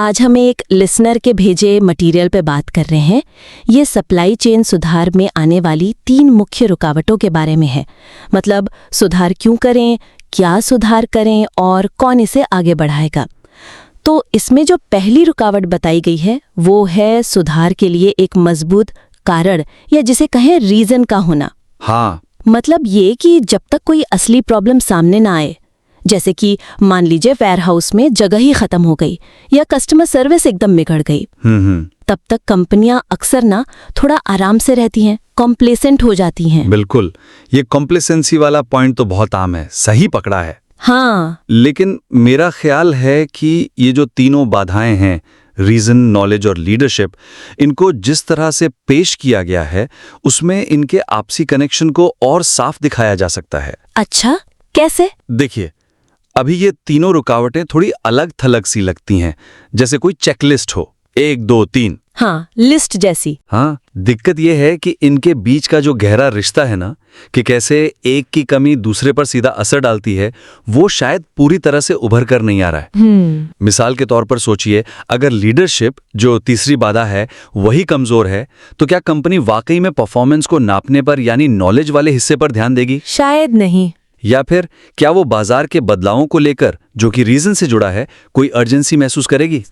आज हम एक लिसनर के भेजे मटेरियल पे बात कर रहे हैं। ये सप्लाई चेन सुधार में आने वाली 3 मुख्य रुकावटों के बारे में है। मतलब सुधार क्यों करें, क्या सुधार करें और कौन इसे आगे बढ़ाएगा। तो इसमें जो पहली रुकावट बताई गई है वो है सुधार के लिए एक मजबूत कारण या जिसे कहें रीजन का होना। हाँ, मतलब ये कि जब तक कोई असली प्रॉब्लम सामने ना आए, जैसे कि मान लीजिए वेयरहाउस में जगह ही खत्म हो गई या कस्टमर सर्विस एकदम बिगड़ गई, तब तक कंपनियां अक्सर ना थोड़ा आराम से रहती हैं, कॉम्प्लेसेंट हो जाती हैं। बिल्कुल, ये कॉम्प्लेसेंसी वाला पॉइंट तो बहुत आम है, सही पकड़ा है। हाँ, लेकिन मेरा ख्याल है कि ये जो तीनों बाधाएं हैं, रीजन, नॉलेज और लीडरशिप, इनको जिस तरह से पेश किया गया है उसमें इनके आपसी कनेक्शन को और साफ दिखाया जा सकता है। अच्छा, कैसे? देखिए, अभी ये तीनों रुकावटें थोड़ी अलग थलग सी लगती हैं, जैसे कोई चेकलिस्ट हो, 1 2 3। हाँ, लिस्ट जैसी। हाँ, दिक्कत ये है कि इनके बीच का जो गहरा रिश्ता है ना, कि कैसे एक की कमी दूसरे पर सीधा असर डालती है, वो शायद पूरी तरह से उभर कर नहीं आ रहा है। मिसाल के तौर पर सोचिए, अगर लीडरशिप, जो तीसरी बाधा है, वही कमजोर है, तो क्या कंपनी वाकई में परफॉर्मेंस को नापने पर यानी नॉलेज वाले हिस्से पर ध्यान देगी? शायद नहीं। या फिर क्या वो बाजार के बदलावों को लेकर, जो कि रीजन से जुड़ा है, कोई अर्जेंसी महसूस करेगी?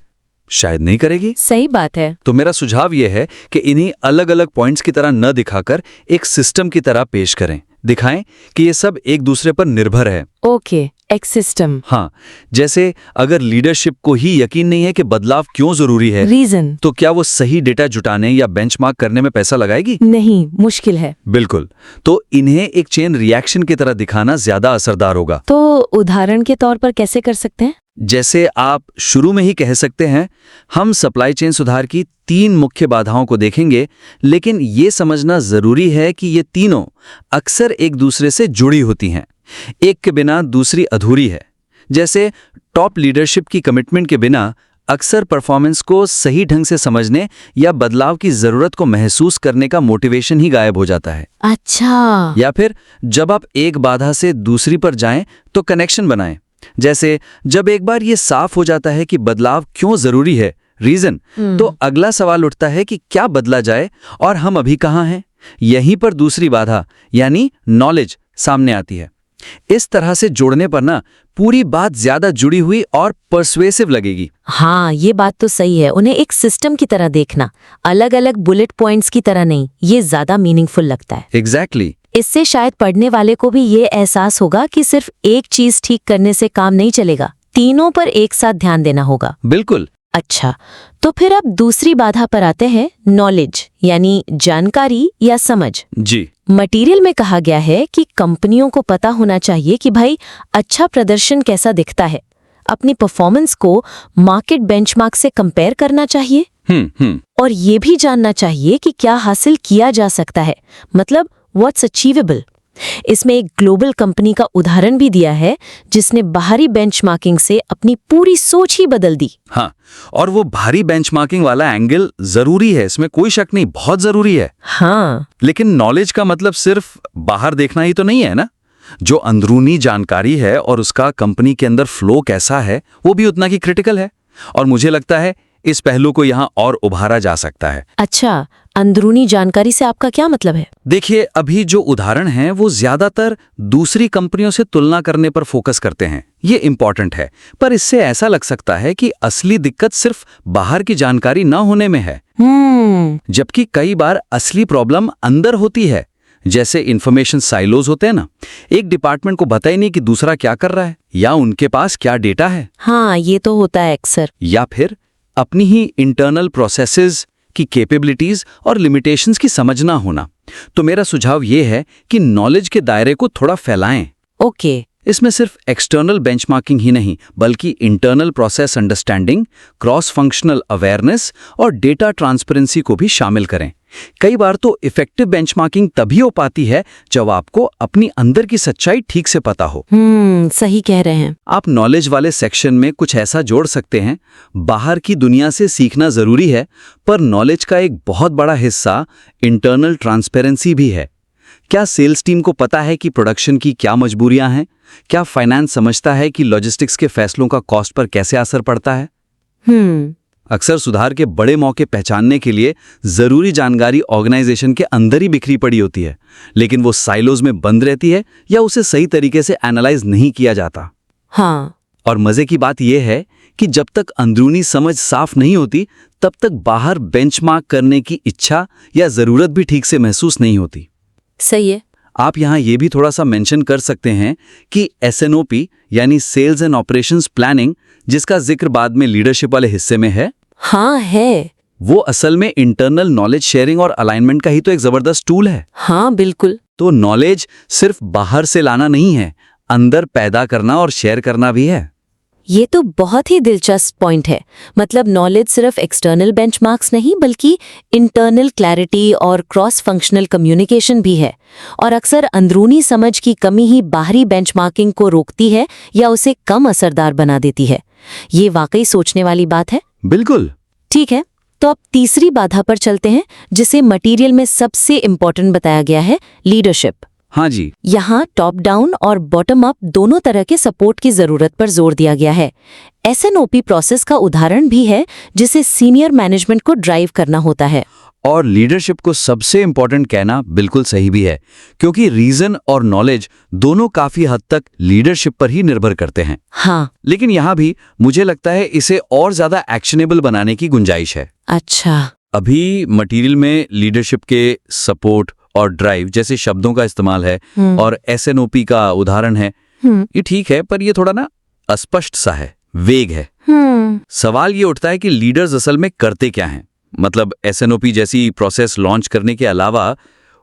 शायद नहीं करेगी। सही बात है। तो मेरा सुझाव यह है कि इन्हीं अलग अलग पॉइंट्स की तरह न दिखाकर एक सिस्टम की तरह पेश करें, दिखाएं कि ये सब एक दूसरे पर निर्भर है। ओके, एक सिस्टम। हाँ, जैसे अगर लीडरशिप को ही यकीन नहीं है कि बदलाव क्यों जरूरी है, रीजन, तो क्या वो सही डेटा जुटाने या बेंचमार्क करने में पैसा लगाएगी? नहीं, मुश्किल है। बिल्कुल। तो इन्हें एक चेन रिएक्शन की तरह दिखाना ज्यादा असरदार होगा। तो उदाहरण के तौर पर कैसे कर सकते हैं? जैसे आप शुरू में ही कह सकते हैं, हम सप्लाई चेन सुधार की 3 मुख्य बाधाओं को देखेंगे, लेकिन ये समझना जरूरी है कि ये तीनों अक्सर एक दूसरे से जुड़ी होती हैं। एक के बिना दूसरी अधूरी है। जैसे टॉप लीडरशिप की कमिटमेंट के बिना अक्सर परफॉर्मेंस को सही ढंग से समझने या बदलाव की जरूरत को महसूस करने का मोटिवेशन ही गायब हो जाता है। अच्छा। या फिर जब आप एक बाधा से दूसरी पर जाएं तो कनेक्शन बनाएं। जैसे जब एक बार ये साफ हो जाता है कि बदलाव क्यों जरूरी है, रीजन, तो अगला सवाल उठता है कि क्या बदला जाए और हम अभी कहाँ हैं। यहीं पर दूसरी बाधा यानी नॉलेज सामने आती है। इस तरह से जोड़ने पर ना पूरी बात ज्यादा जुड़ी हुई और पर्सुएसिव लगेगी। हाँ, ये बात तो सही है। उन्हें एक सिस्टम की तरह देखना, अलग अलग बुलेट पॉइंट्स की तरह नहीं, ये ज्यादा मीनिंगफुल लगता है। एग्जैक्टली। इससे शायद पढ़ने वाले को भी ये एहसास होगा कि सिर्फ एक चीज ठीक करने से काम नहीं चलेगा, तीनों पर एक साथ ध्यान देना होगा। बिल्कुल। अच्छा, तो फिर अब दूसरी बाधा पर आते हैं, नॉलेज यानी जानकारी या समझ। जी। मटेरियल में कहा गया है कि कंपनियों को पता होना चाहिए कि भाई अच्छा प्रदर्शन कैसा दिखता है। अपनी परफॉर्मेंस को मार्केट बेंचमार्क से कंपेयर करना चाहिए। और ये भी जानना चाहिए कि क्या हासिल किया जा सकता है, मतलब व्हाट्स अचीवेबल। इसमें एक ग्लोबल कंपनी का उदाहरण भी दिया है जिसने बाहरी बेंचमार्किंग से अपनी पूरी सोच ही बदल दी। हाँ, और वो भारी बेंचमार्किंग वाला एंगल जरूरी है, इसमें कोई शक नहीं, बहुत जरूरी है। हाँ, लेकिन नॉलेज का मतलब सिर्फ बाहर देखना ही तो नहीं है ना। जो अंदरूनी जानकारी है और उसका कंपनी के अंदर फ्लो कैसा है, वो भी उतना ही क्रिटिकल है। और मुझे लगता है इस पहलू को यहाँ और उभारा जा सकता है। अच्छा, अंदरूनी जानकारी से आपका क्या मतलब है? देखिए, अभी जो उदाहरण हैं वो ज्यादातर दूसरी कंपनियों से तुलना करने पर फोकस करते हैं। ये इम्पोर्टेंट है, पर इससे ऐसा लग सकता है कि असली दिक्कत सिर्फ बाहर की जानकारी न होने में है, जबकि कई बार असली प्रॉब्लम अंदर होती है। जैसे इंफॉर्मेशन साइलोज होते हैं ना, एक डिपार्टमेंट को पता ही नहीं कि दूसरा क्या कर रहा है या उनके पास क्या डेटा है। हाँ, ये तो होता है अक्सर। या फिर अपनी ही इंटरनल प्रोसेसेस की कैपेबिलिटीज और लिमिटेशंस की समझ ना होना। तो मेरा सुझाव ये है कि नॉलेज के दायरे को थोड़ा फैलाएं। ओके। इसमें सिर्फ एक्सटर्नल बेंचमार्किंग ही नहीं, बल्कि internal process understanding, cross functional awareness और डेटा ट्रांसपेरेंसी को भी शामिल करें। कई बार तो इफेक्टिव बेंचमार्किंग तभी हो पाती है जब आपको अपनी अंदर की सच्चाई ठीक से पता हो। सही कह रहे हैं आप। नॉलेज वाले सेक्शन में कुछ ऐसा जोड़ सकते हैं, बाहर की दुनिया से सीखना जरूरी है, पर नॉलेज का एक बहुत बड़ा हिस्सा इंटरनल ट्रांसपेरेंसी भी है। क्या सेल्स टीम को पता है कि प्रोडक्शन की क्या मजबूरियां हैं? क्या फाइनेंस समझता है कि लॉजिस्टिक्स के फैसलों का कॉस्ट पर कैसे असर पड़ता है? अक्सर सुधार के बड़े मौके पहचानने के लिए जरूरी जानकारी ऑर्गेनाइजेशन के अंदर ही बिखरी पड़ी होती है, लेकिन वो साइलोज में बंद रहती है या उसे सही तरीके से एनालाइज नहीं किया जाता। हाँ। और मजे की बात यह है कि जब तक अंदरूनी समझ साफ नहीं होती, तब तक बाहर बेंचमार्क करने की इच्छा या जरूरत भी ठीक से महसूस नहीं होती। सही है। आप यहाँ ये भी थोड़ा सा मेंशन कर सकते हैं कि SNOP यानी सेल्स एंड ऑपरेशंस प्लानिंग, जिसका जिक्र बाद में लीडरशिप वाले हिस्से में है, हाँ है। वो असल में इंटरनल नॉलेज शेयरिंग और अलाइनमेंट का ही तो एक जबरदस्त टूल है। हाँ बिल्कुल। तो नॉलेज सिर्फ बाहर से लाना नहीं है, अंदर पैदा करना और शेयर करना भी है। ये तो बहुत ही दिलचस्प पॉइंट है। मतलब नॉलेज सिर्फ एक्सटर्नल बेंचमार्क्स नहीं, बल्कि इंटरनल क्लैरिटी और क्रॉस फंक्शनल कम्युनिकेशन भी है। और अक्सर अंदरूनी समझ की कमी ही बाहरी बेंचमार्किंग को रोकती है या उसे कम असरदार बना देती है। ये वाकई सोचने वाली बात है। बिल्कुल। ठीक है, तो अब तीसरी बाधा पर चलते हैं, जिसे मटेरियल में सबसे इम्पोर्टेंट बताया गया है, लीडरशिप। हाँ जी। यहाँ टॉप डाउन और बॉटम अप दोनों तरह के सपोर्ट की जरूरत पर जोर दिया गया है। SNOP प्रोसेस का उदाहरण भी है, जिसे सीनियर मैनेजमेंट को ड्राइव करना होता है। और लीडरशिप को सबसे इंपॉर्टेंट कहना बिल्कुल सही भी है, क्योंकि रीजन और नॉलेज दोनों काफी हद तक लीडरशिप पर ही निर्भर करते हैं। हाँ। लेकिन यहाँ भी मुझे लगता है इसे और ज्यादा एक्शनेबल बनाने की गुंजाइश है। अच्छा। अभी मटेरियल में लीडरशिप के सपोर्ट और ड्राइव जैसे शब्दों का इस्तेमाल है और SNOP का उदाहरण है। ये ठीक है, पर ये थोड़ा ना अस्पष्ट सा है, वेग है। सवाल ये उठता है कि लीडर्स असल में करते क्या हैं। मतलब SNOP जैसी प्रोसेस लॉन्च करने के अलावा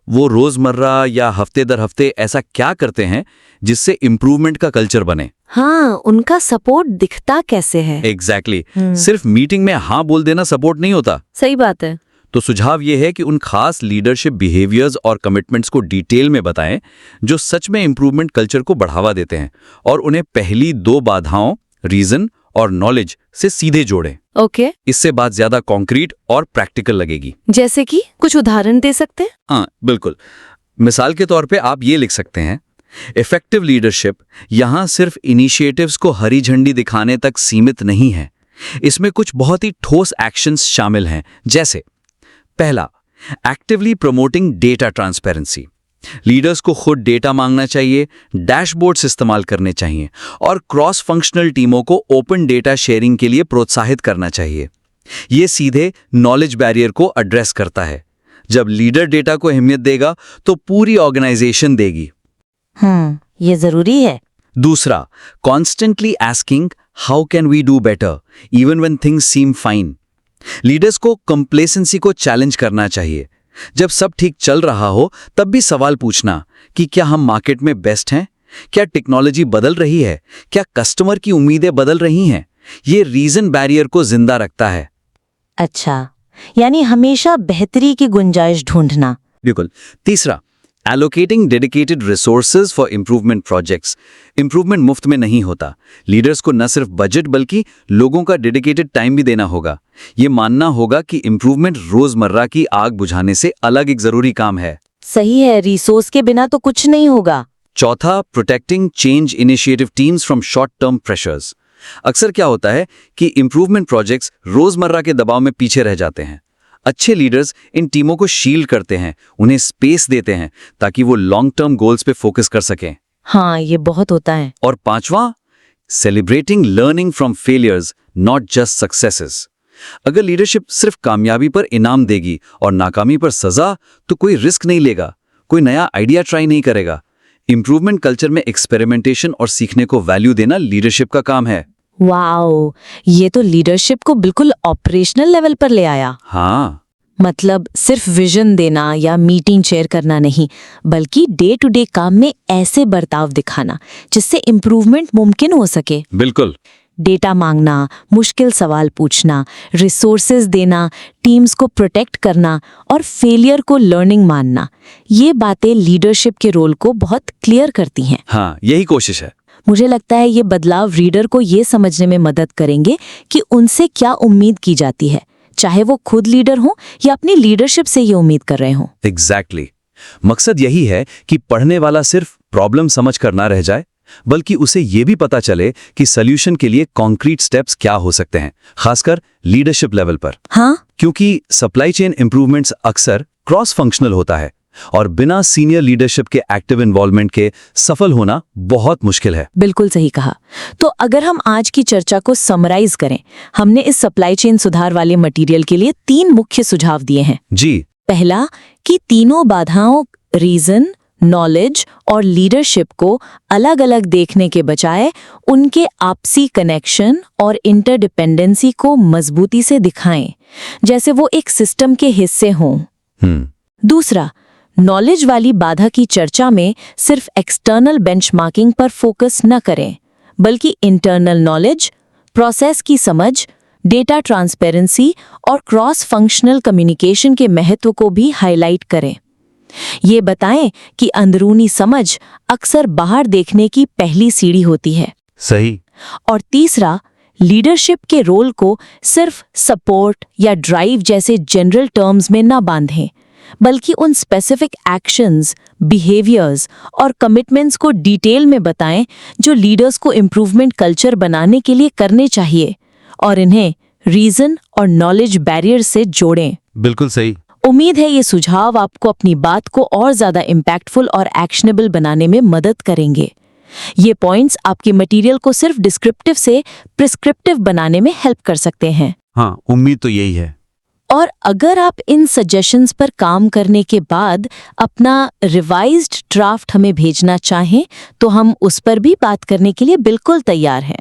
वो रोजमर्रा या हफ्ते दर हफ्ते ऐसा क्या करते हैं जिससे इम्प्रूवमेंट का कल्चर बने। हाँ, उनका सपोर्ट दिखता कैसे है। एग्जैक्टली। सिर्फ मीटिंग में हाँ बोल देना सपोर्ट नहीं होता। सही बात है। तो सुझाव ये है कि उन खास लीडरशिप बिहेवियर्स और कमिटमेंट्स को डिटेल में बताएं जो सच में इंप्रूवमेंट कल्चर को बढ़ावा देते हैं, और उन्हें पहली 2 बाधाओं रीजन और नॉलेज से सीधे जोड़ें। ओके। इससे बात ज्यादा कॉन्क्रीट और प्रैक्टिकल लगेगी। जैसे कि कुछ उदाहरण दे सकते हैं? हाँ बिल्कुल। मिसाल के तौर पे आप ये लिख सकते हैं, इफेक्टिव लीडरशिप यहां सिर्फ इनिशिएटिव्स को हरी झंडी दिखाने तक सीमित नहीं है। इसमें कुछ बहुत ही ठोस एक्शंस शामिल हैं। जैसे पहला, actively promoting data transparency. Leaders को खुद डेटा मांगना चाहिए, डैशबोर्ड्स इस्तेमाल करने चाहिए और क्रॉस फंक्शनल टीमों को ओपन डेटा शेयरिंग के लिए प्रोत्साहित करना चाहिए। ये सीधे नॉलेज बैरियर को एड्रेस करता है। जब लीडर डेटा को अहमियत देगा तो पूरी ऑर्गेनाइजेशन देगी। ये जरूरी है। दूसरा, constantly asking how can we do better even when things seem fine. Leaders को कंप्लेसेंसी को चैलेंज करना चाहिए। जब सब ठीक चल रहा हो तब भी सवाल पूछना कि क्या हम मार्केट में बेस्ट हैं, क्या टेक्नोलॉजी बदल रही है, क्या कस्टमर की उम्मीदें बदल रही हैं। ये रीजन बैरियर को जिंदा रखता है। अच्छा, यानी हमेशा बेहतरी की गुंजाइश ढूंढना। बिल्कुल। तीसरा, allocating dedicated resources for improvement projects. Improvement मुफ्त में नहीं होता। लीडर्स को न सिर्फ बजट बल्कि लोगों का डेडिकेटेड टाइम भी देना होगा। ये मानना होगा कि इम्प्रूवमेंट रोजमर्रा की आग बुझाने से अलग एक जरूरी काम है। सही है, रिसोर्स के बिना तो कुछ नहीं होगा। चौथा, protecting change initiative teams from short term pressures. अक्सर क्या होता है कि इम्प्रूवमेंट प्रोजेक्ट्स रोजमर्रा के दबाव में पीछे रह जाते हैं। अच्छे लीडर्स इन टीमों को शील्ड करते हैं, उन्हें स्पेस देते हैं ताकि वो लॉन्ग टर्म गोल्स पे फोकस कर सकें। हाँ, ये बहुत होता है। और पांचवा, celebrating learning from failures not just successes. अगर लीडरशिप सिर्फ कामयाबी पर इनाम देगी और नाकामी पर सजा, तो कोई रिस्क नहीं लेगा, कोई नया आइडिया ट्राई नहीं करेगा। इंप्रूवमेंट कल्चर में एक्सपेरिमेंटेशन और सीखने को वैल्यू देना लीडरशिप का काम है। वाओ, ये तो लीडरशिप को बिल्कुल ऑपरेशनल लेवल पर ले आया। हाँ, मतलब सिर्फ विजन देना या मीटिंग चेयर करना नहीं, बल्कि डे टू डे काम में ऐसे बर्ताव दिखाना जिससे इम्प्रूवमेंट मुमकिन हो सके। बिल्कुल। डेटा मांगना, मुश्किल सवाल पूछना, रिसोर्सेज देना, टीम्स को प्रोटेक्ट करना और फेलियर को लर्निंग मानना, ये बातें लीडरशिप के रोल को बहुत क्लियर करती हैं। हाँ, यही कोशिश है। मुझे लगता है ये बदलाव रीडर को ये समझने में मदद करेंगे कि उनसे क्या उम्मीद की जाती है, चाहे वो खुद लीडर हो या अपनी लीडरशिप से ये उम्मीद कर रहे हो। एग्जैक्टली। मकसद यही है कि पढ़ने वाला सिर्फ प्रॉब्लम समझ कर ना रह जाए, बल्कि उसे ये भी पता चले कि सॉल्यूशन के लिए कॉन्क्रीट स्टेप्स क्या हो सकते हैं, खासकर लीडरशिप लेवल पर। हाँ, क्योंकि सप्लाई चेन इंप्रूवमेंट्स अक्सर क्रॉस फंक्शनल होता है और बिना सीनियर लीडरशिप के एक्टिव इन्वॉल्वमेंट के सफल होना बहुत मुश्किल है। बिल्कुल सही कहा। तो अगर हम आज की चर्चा को समराइज करें, हमने इस सप्लाई चेन सुधार वाले मटेरियल के लिए 3 मुख्य सुझाव दिए हैं। जी, पहला कि तीनों बाधाओं रीजन, नॉलेज और लीडरशिप को अलग-अलग देखने के बजाय उनके आपसी कनेक्शन और इंटरडिपेंडेंसी को मजबूती से दिखाएं, जैसे वो एक सिस्टम के हिस्से हों। दूसरा, नॉलेज वाली बाधा की चर्चा में सिर्फ एक्सटर्नल बेंचमार्किंग पर फोकस न करें, बल्कि इंटरनल नॉलेज, प्रोसेस की समझ, डेटा ट्रांसपेरेंसी और क्रॉस फंक्शनल कम्युनिकेशन के महत्व को भी हाईलाइट करें। ये बताएं कि अंदरूनी समझ अक्सर बाहर देखने की पहली सीढ़ी होती है। सही। और तीसरा, लीडरशिप के रोल को सिर्फ सपोर्ट या ड्राइव जैसे जनरल टर्म्स में न बांधें, बल्कि उन स्पेसिफिक एक्शंस, बिहेवियर्स और कमिटमेंट्स को डिटेल में बताएं जो लीडर्स को इम्प्रूवमेंट कल्चर बनाने के लिए करने चाहिए, और इन्हें रीजन और नॉलेज बैरियर से जोड़ें। बिल्कुल सही। उम्मीद है ये सुझाव आपको अपनी बात को और ज्यादा इम्पैक्टफुल और एक्शनेबल बनाने में मदद करेंगे। ये पॉइंट्स आपके मटेरियल को सिर्फ डिस्क्रिप्टिव से प्रिस्क्रिप्टिव बनाने में हेल्प कर सकते हैं। हाँ, उम्मीद तो यही है। और अगर आप इन सजेशंस पर काम करने के बाद अपना रिवाइज्ड ड्राफ्ट हमें भेजना चाहें, तो हम उस पर भी बात करने के लिए बिल्कुल तैयार हैं।